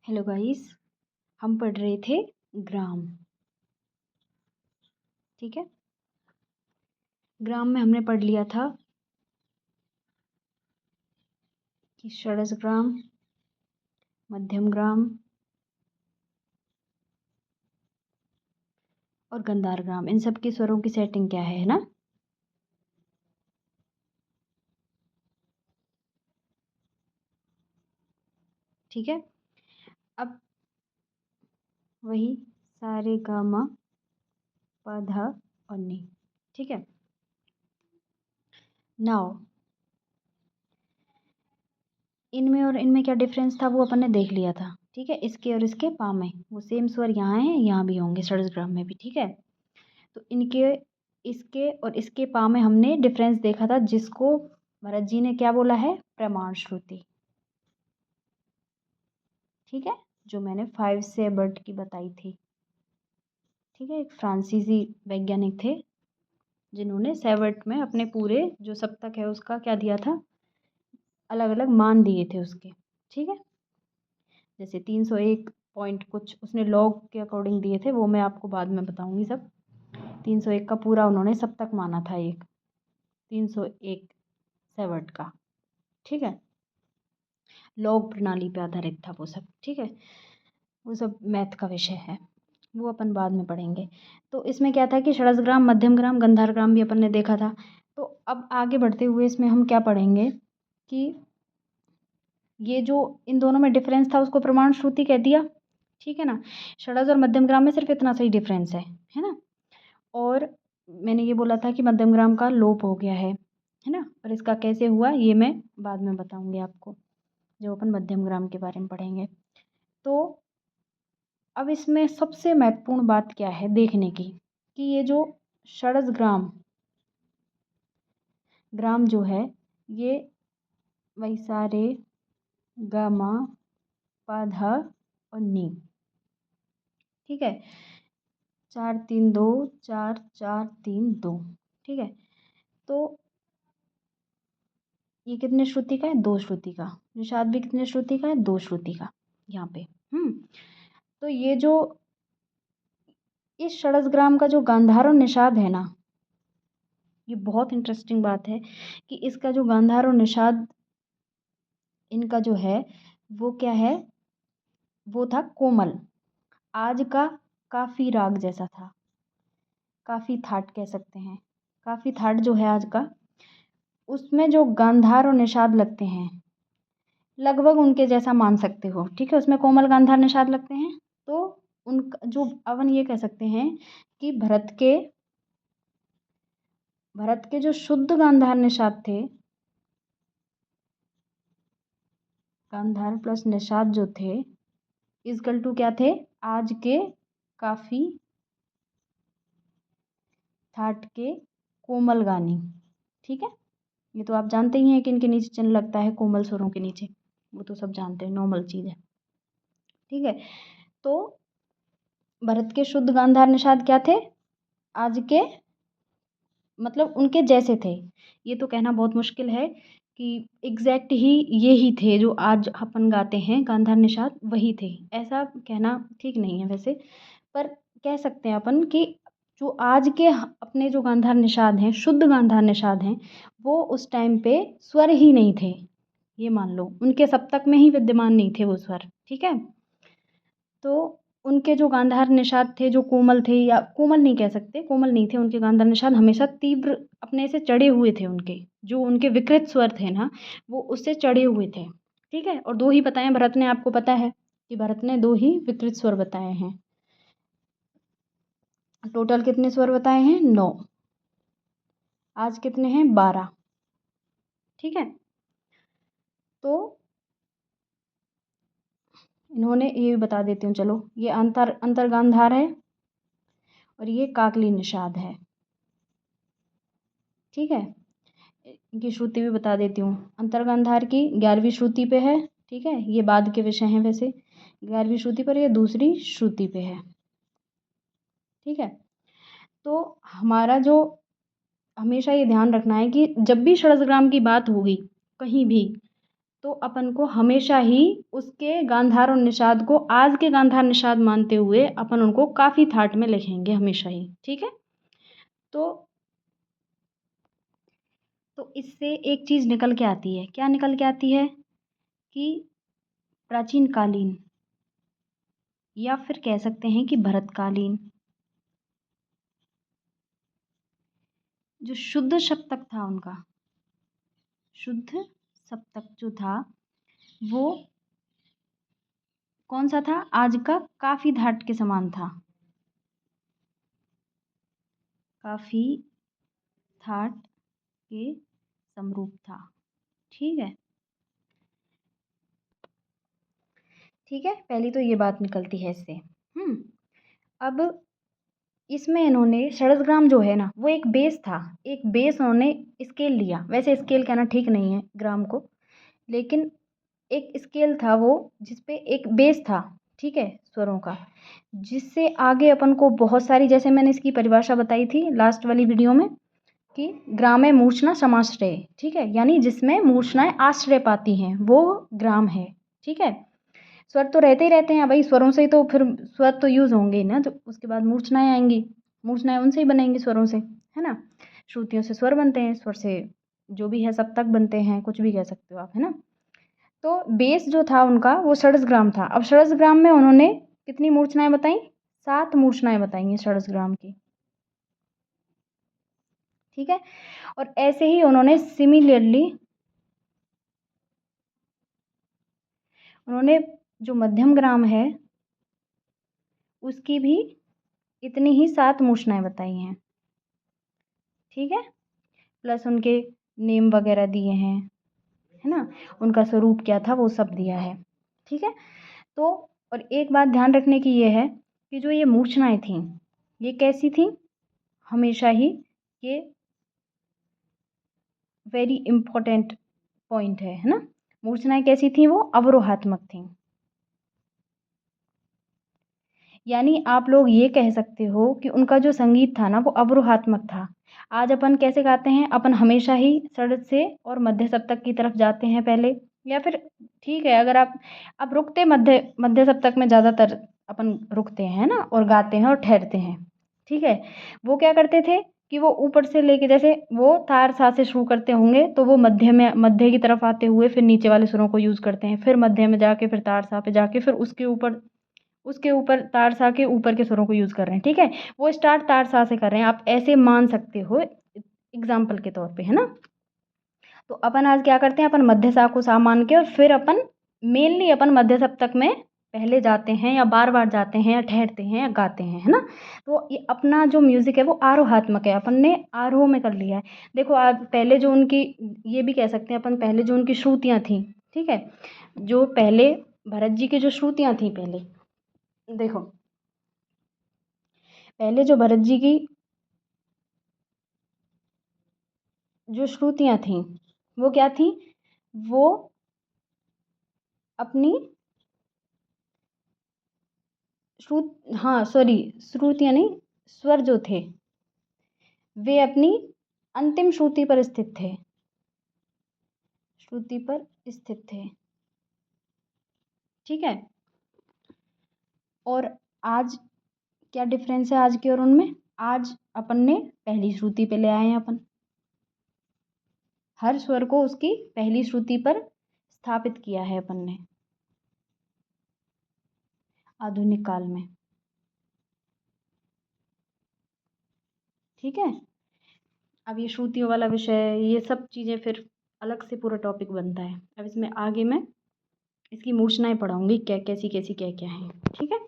Hello guys, हम पढ़ रहे थे ग्राम। ठीक है, ग्राम में हमने पढ़ लिया था कि षडज ग्राम, मध्यम ग्राम और गंधार ग्राम, इन सब के स्वरों की सेटिंग क्या है ना। ठीक है, अब वही सारे गा मा पा धा और नी। ठीक है, नाउ इनमें और इनमें क्या डिफरेंस था वो अपन ने देख लिया था। ठीक है, इसके और इसके पा में वो सेम स्वर यहाँ है, यहाँ भी होंगे षडज ग्राम में भी। ठीक है, तो इनके इसके और इसके पा में हमने डिफरेंस देखा था, जिसको भरत जी ने क्या बोला है, प्रमाण श्रुति। ठीक है, जो मैंने 5 सेबर्ट की बताई थी। ठीक है, एक फ्रांसीसी वैज्ञानिक थे जिन्होंने सेबर्ट में अपने पूरे जो सप्तक है उसका क्या दिया था, अलग अलग मान दिए थे उसके। ठीक है, जैसे 301 पॉइंट कुछ उसने लॉग के अकॉर्डिंग दिए थे, वो मैं आपको बाद में बताऊंगी सब। 301 का पूरा उन्होंने सप्तक माना था, एक 301 सेबर्ट का। ठीक है, लॉग प्रणाली पे आधारित था वो सब। ठीक है, वो सब मैथ का विषय है, वो अपन बाद में पढ़ेंगे। तो इसमें क्या था कि षडज ग्राम, मध्यम ग्राम, गंधार ग्राम भी अपन ने देखा था। तो अब आगे बढ़ते हुए इसमें हम क्या पढ़ेंगे कि ये जो इन दोनों में डिफरेंस था उसको प्रमाण श्रुति कह दिया। ठीक है ना, षडज और मध्यम ग्राम में सिर्फ इतना सही डिफरेंस है ना। और मैंने ये बोला था कि मध्यम ग्राम का लोप हो गया है ना, और इसका कैसे हुआ ये मैं बाद में बताऊंगी आपको, जब अपन मध्यम ग्राम के बारे में पढ़ेंगे। तो अब इसमें सबसे महत्वपूर्ण बात क्या है देखने की, कि ये जो षडज ग्राम ग्राम जो है, ये वैसारे गा मा पा धा और नी। ठीक है, 4 3 2 4 4 3 2। ठीक है, तो ये कितने श्रुति का है, 2 श्रुति का। निषाद भी कितने श्रुति का है, 2 श्रुति का यहाँ पे। तो ये जो इस षडज ग्राम का जो गांधार और निषाद है ना, ये बहुत इंटरेस्टिंग बात है कि इसका जो गांधार और निषाद इनका जो है वो क्या है, वो था कोमल। आज का काफी राग जैसा था, काफी थाट कह सकते हैं। काफी थाट जो है आज का, उसमें जो गांधार और निषाद लगते हैं लगभग उनके जैसा मान सकते हो। ठीक है, उसमें कोमल गांधार निषाद लगते हैं। तो उनका जो अपन ये कह सकते हैं कि भरत के जो शुद्ध गांधार निषाद थे, गांधार प्लस निषाद जो थे, इजकल टू क्या थे, आज के काफी थाट के कोमल गानी। ठीक है, ये तो आप जानते ही हैं कि इनके नीचे चिन्ह लगता है कोमल स्वरों के नीचे, वो तो सब जानते हैं, नॉर्मल चीज़ है। ठीक है, तो भरत के शुद्ध गांधार निषाद क्या थे, आज के मतलब उनके जैसे थे। ये तो कहना बहुत मुश्किल है कि एग्जैक्ट ही ये ही थे जो आज अपन गाते हैं गांधार निषाद वही थे, ऐसा कहना ठीक नहीं है वैसे। पर कह सकते हैं अपन कि जो आज के अपने जो गांधार निषाद हैं, शुद्ध गांधार निषाद हैं, वो उस टाइम पे स्वर ही नहीं थे। ये मान लो उनके सप्तक में ही विद्यमान नहीं थे वो स्वर। ठीक है, तो उनके जो गांधार निषाद थे जो कोमल थे, या कोमल नहीं कह सकते, कोमल नहीं थे उनके गांधार निषाद, हमेशा तीव्र अपने से चढ़े हुए थे। उनके जो उनके विकृत स्वर थे ना, वो उससे चढ़े हुए थे। ठीक है, और 2 ही बताए भरत ने, आपको पता है कि भरत ने 2 ही विकृत स्वर बताए हैं। टोटल कितने स्वर बताए हैं, 9। आज कितने हैं, 12। ठीक है, तो इन्होंने ये भी बता देती हूँ, चलो ये अंतर गांधार है और ये काकली निषाद है। ठीक है, इनकी श्रुति भी बता देती हूँ। अंतर्गांधार की 11वीं श्रुति पे है। ठीक है, ये बाद के विषय हैं वैसे, 11वीं श्रुति पर, ये दूसरी श्रुति पे है। ठीक है, तो हमारा जो हमेशा ये ध्यान रखना है कि जब भी षडजग्राम की बात होगी कहीं भी, तो अपन को हमेशा ही उसके गांधार और निषाद को आज के गांधार निषाद मानते हुए अपन उनको काफ़ी थाट में लिखेंगे हमेशा ही। ठीक है। तो इससे एक चीज़ निकल के आती है, क्या निकल के आती है कि प्राचीन कालीन या फिर कह सकते हैं कि भरतकालीन जो शुद्ध सप्तक था उनका, शुद्ध सप्तक जो था वो कौन सा था, आज का काफी थाट के समान था, काफी थाट के समरूप था। ठीक है। ठीक है, पहली तो ये बात निकलती है इससे। अब इसमें इन्होंने षडशग्राम जो है ना वो एक बेस था, एक बेस उन्होंने स्केल लिया। वैसे स्केल कहना ठीक नहीं है ग्राम को, लेकिन एक स्केल था वो जिसपे एक बेस था। ठीक है, स्वरों का, जिससे आगे अपन को बहुत सारी, जैसे मैंने इसकी परिभाषा बताई थी लास्ट वाली वीडियो में कि ग्रामे मूर्छना समाश्रय। ठीक है, यानी जिसमें मूर्छनाएं आश्रय पाती हैं वो ग्राम है। ठीक है, स्वर तो रहते ही रहते हैं भाई, स्वरों से ही तो फिर स्वर तो यूज होंगे ही ना, तो उसके बाद मूर्छनाएं आएंगी, मूर्छनाएं उनसे ही बनेंगी, स्वरों से, है ना। श्रुतियों से स्वर बनते हैं, स्वर से जो भी है सप्तक बनते हैं, कुछ भी कह सकते हो आप, है ना। तो बेस जो था उनका वो षडशग्राम था। अब षडशग्राम में उन्होंने कितनी मूर्छनाएं बताई, 7 मूर्छनाएं बताई हैं षडशग्राम की। ठीक है, और ऐसे ही उन्होंने सिमिलरली उन्होंने जो मध्यम ग्राम है उसकी भी इतनी ही 7 मूर्छनाएं बताई हैं। ठीक है, प्लस उनके नेम वगैरह दिए हैं, है ना, उनका स्वरूप क्या था वो सब दिया है। ठीक है, तो और एक बात ध्यान रखने की ये है कि जो ये मूर्छनाएं थीं ये कैसी थीं, हमेशा ही ये वेरी इंपॉर्टेंट पॉइंट है ना। मूर्छनाएं कैसी थीं, वो अवरोहात्मक थीं। यानी आप लोग ये कह सकते हो कि उनका जो संगीत था ना वो अवरोहात्मक था। आज अपन कैसे गाते हैं, अपन हमेशा ही षड्ज से और मध्य सप्तक की तरफ जाते हैं पहले, या फिर ठीक है अगर आप रुकते मध्य मध्य सप्तक में ज़्यादातर अपन रुकते हैं ना और गाते हैं और ठहरते हैं। ठीक है, वो क्या करते थे कि वो ऊपर से लेके, जैसे वो तार सा से शुरू करते होंगे तो वो मध्य में, मध्य की तरफ आते हुए फिर नीचे वाले सुरों को यूज़ करते हैं, फिर मध्य में जाके फिर तार सा पे जाके फिर उसके ऊपर तार सा के ऊपर के स्वरों को यूज़ कर रहे हैं। ठीक है, वो स्टार्ट तार सा से कर रहे हैं, आप ऐसे मान सकते हो एग्जाम्पल के तौर पे, है ना। तो अपन आज क्या करते हैं, अपन मध्य सा को सा मान के और फिर अपन मेनली अपन मध्य सप्तक में पहले जाते हैं या बार बार जाते हैं या ठहरते हैं या गाते हैं, है ना। तो ये अपना जो म्यूजिक है वो आरोहात्मक है, अपन ने आरोह में कर लिया है। देखो आज पहले जो उनकी, ये भी कह सकते हैं अपन, पहले जो उनकी श्रुतियाँ थी, ठीक है, जो पहले भरत जी की जो श्रुतियाँ थी, पहले देखो पहले जो भरत जी की जो श्रुतियाँ थीं वो क्या थी, वो अपनी श्रुत हाँ सॉरी, श्रुतियाँ नहीं, स्वर जो थे वे अपनी अंतिम श्रुति पर स्थित थे, श्रुति पर स्थित थे। ठीक है, और आज क्या डिफरेंस है आज के और उनमें, आज अपन ने पहली श्रुति पे ले आए हैं, अपन हर स्वर को उसकी पहली श्रुति पर स्थापित किया है अपन ने आधुनिक काल में। ठीक है, अब ये श्रुतियों वाला विषय, ये सब चीज़ें फिर अलग से पूरा टॉपिक बनता है। अब इसमें आगे मैं इसकी मूर्छनाएं पढ़ाऊंगी, क्या कैसी कैसी क्या क्या है। ठीक है।